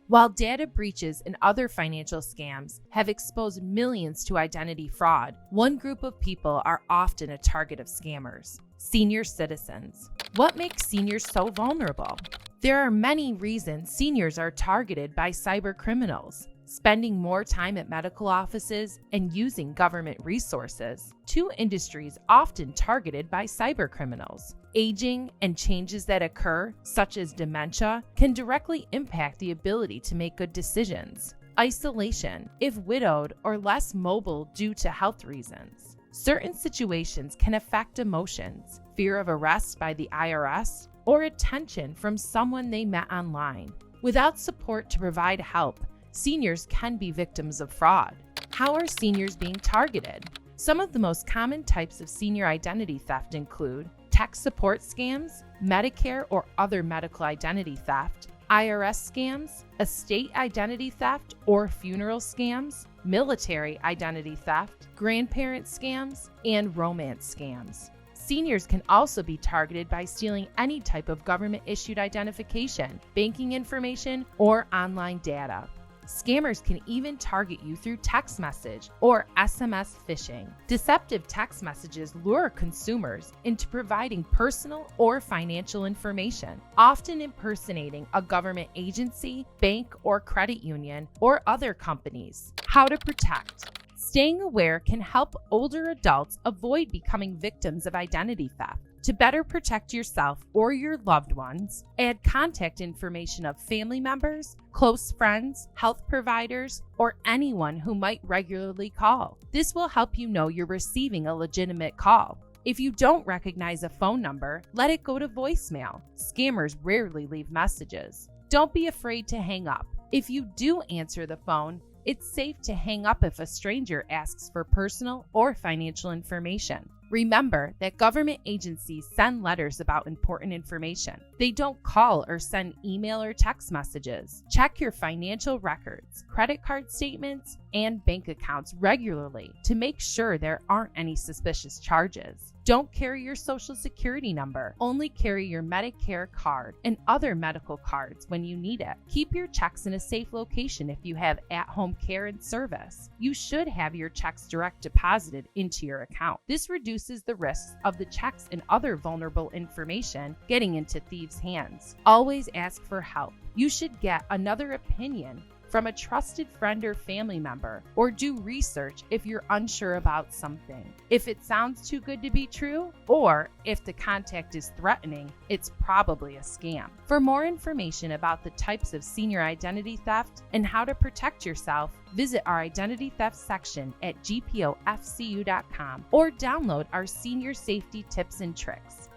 While data breaches and other financial scams have exposed millions to identity fraud, one group of people are often a target of scammers: senior citizens. What makes seniors so vulnerable? There are many reasons seniors are targeted by cyber criminals. Spending more time at medical offices and using government resources, two industries often targeted by cyber criminals. Aging and changes that occur, such as dementia, can directly impact the ability to make good decisions. Isolation, if widowed or less mobile due to health reasons. Certain situations can affect emotions, fear of arrest by the IRS, or attention from someone they met online. Without support to provide help, seniors can be victims of fraud. How are seniors being targeted? Some of the most common types of senior identity theft include tech support scams, Medicare or other medical identity theft, IRS scams, estate identity theft or funeral scams, military identity theft, grandparent scams, and romance scams. Seniors can also be targeted by stealing any type of government-issued identification, banking information, or online data. Scammers can even target you through text message or SMS phishing. Deceptive text messages lure consumers into providing personal or financial information, often impersonating a government agency, bank or credit union, or other companies. How to protect. Staying aware can help older adults avoid becoming victims of identity theft. To better protect yourself or your loved ones, add contact information of family members, close friends, health providers, or anyone who might regularly call. This will help you know you're receiving a legitimate call. If you don't recognize a phone number, let it go to voicemail. Scammers rarely leave messages. Don't be afraid to hang up. If you do answer the phone, it's safe to hang up if a stranger asks for personal or financial information. Remember that government agencies send letters about important information. They don't call or send email or text messages. Check your financial records, credit card statements, and bank accounts regularly to make sure there aren't any suspicious charges. Don't carry your social security number. Only carry your Medicare card and other medical cards when you need it. Keep your checks in a safe location if you have at-home care and service. You should have your checks direct deposited into your account. This reduces the risks of the checks and other vulnerable information getting into thieves' hands. Always ask for help. You should get another opinion from a trusted friend or family member, or do research if you're unsure about something. If it sounds too good to be true, or if the contact is threatening, it's probably a scam. For more information about the types of senior identity theft and how to protect yourself, visit our identity theft section at gpofcu.com or download our senior safety tips and tricks.